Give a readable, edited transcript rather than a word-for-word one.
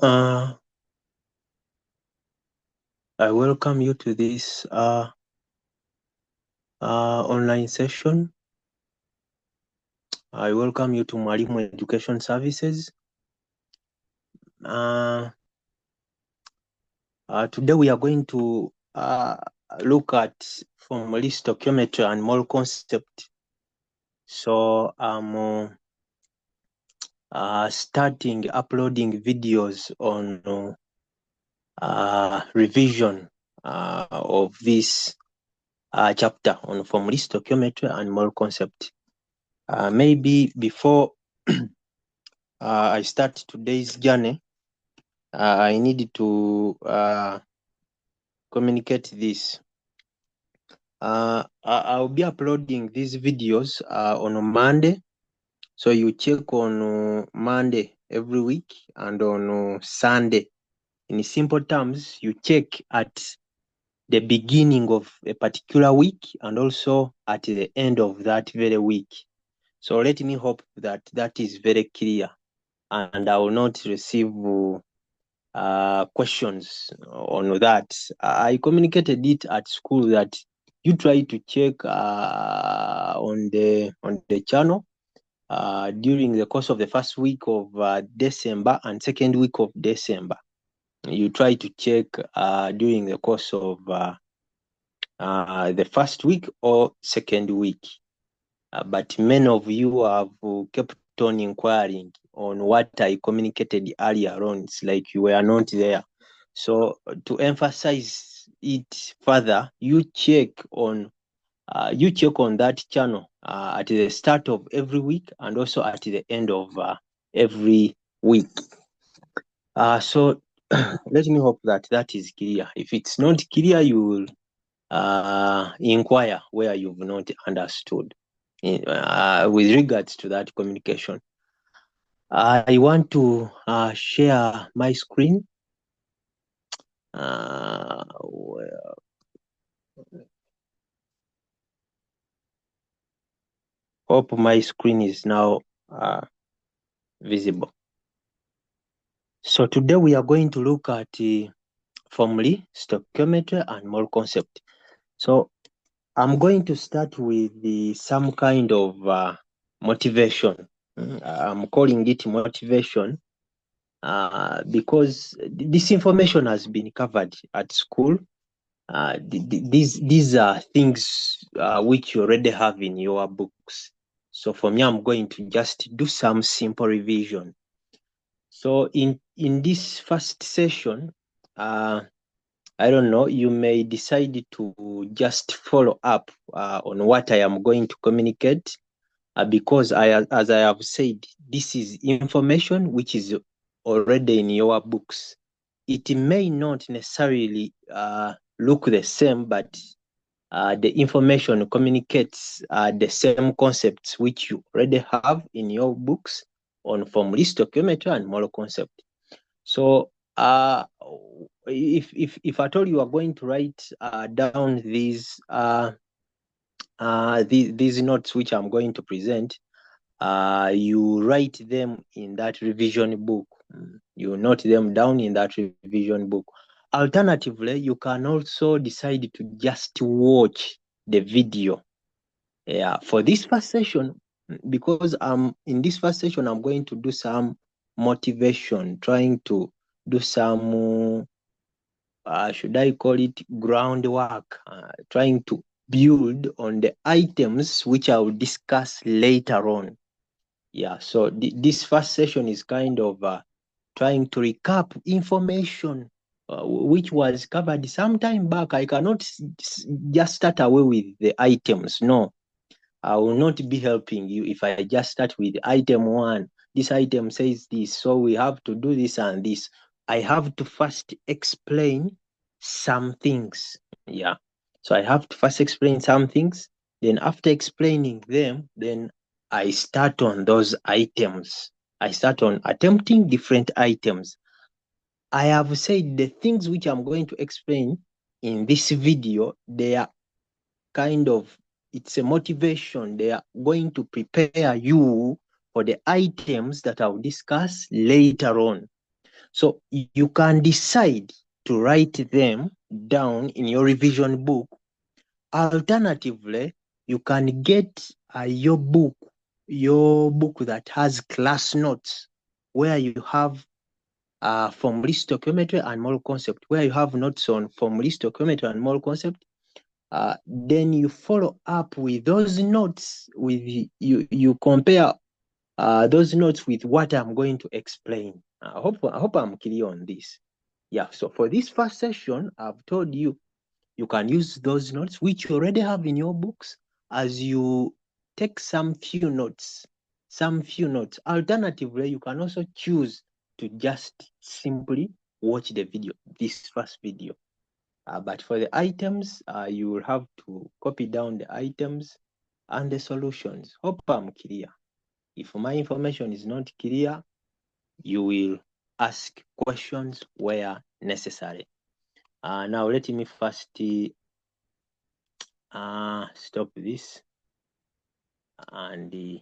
I welcome you to this online session. I welcome you to Mwalimu Education Services. Today we are going to look at Formulae, Stoichiometry and moral concept. So I'm starting uploading videos on revision of this chapter on Formulae, Stoichiometry and moral concept. Maybe before I start today's journey, I need to communicate this. I'll be uploading these videos on Monday. So you check on Monday every week and on Sunday. In simple terms, you check at the beginning of a particular week and also at the end of that very week. So let me hope that that is very clear and I will not receive questions on that. I communicated it at school that you try to check on the channel during the course of the first week of December and second week of December. You try to check during the course of the first week or second week. But many of you have kept on inquiring on what I communicated earlier on. It's like you were not there. So to emphasize it further, you check on that channel at the start of every week and also at the end of every week. So let me hope that that is clear. If it's not clear, you will inquire where you've not understood with regards to that communication. I want to share my screen. Hope my screen is now visible. So today we are going to look at Formulae, Stoichiometry and moral concept. So I'm going to start with some kind of motivation. I'm calling it motivation because this information has been covered at school. These are things which you already have in your books. So for me, I'm going to just do some simple revision. So in this first session, I don't know, you may decide to just follow up on what I am going to communicate because as I have said, this is information which is already in your books. It may not necessarily look the same, but the information communicates the same concepts which you already have in your books on Formulae, Stoichiometry and moral concept. So if at all you are going to write down these notes which I'm going to present, you write them in that revision book. You note them down in that revision book. Alternatively, you can also decide to just watch the video. Yeah, for this first session, because in this first session, I'm going to do some motivation, trying to do some, should I call it groundwork, trying to build on the items which I will discuss later on. Yeah, so this first session is kind of trying to recap information which was covered some time back. I cannot just start away with the items. No, I will not be helping you if I just start with item 1. This item says this, so we have to do this and this. I have to first explain some things. Yeah, so I have to first explain some things. Then after explaining them, then I start on those items. I start on attempting different items. I have said the things which I'm going to explain in this video, they are kind of, it's a motivation. They are going to prepare you for the items that I'll discuss later on. So you can decide to write them down in your revision book. Alternatively, you can get your book that has class notes, where you have formally stoichiometry and moral concept, where you have notes on formally stoichiometry and moral concept. Then you follow up with those notes, with you compare those notes with what I'm going to explain. I hope I'm clear on this. Yeah, so for this first session, I've told you can use those notes which you already have in your books as you take some few notes. Alternatively, you can also choose to just simply watch the video, this first video. But for the items, you will have to copy down the items and the solutions. Hope I'm clear. If my information is not clear, you will ask questions where necessary. Now let me first stop this and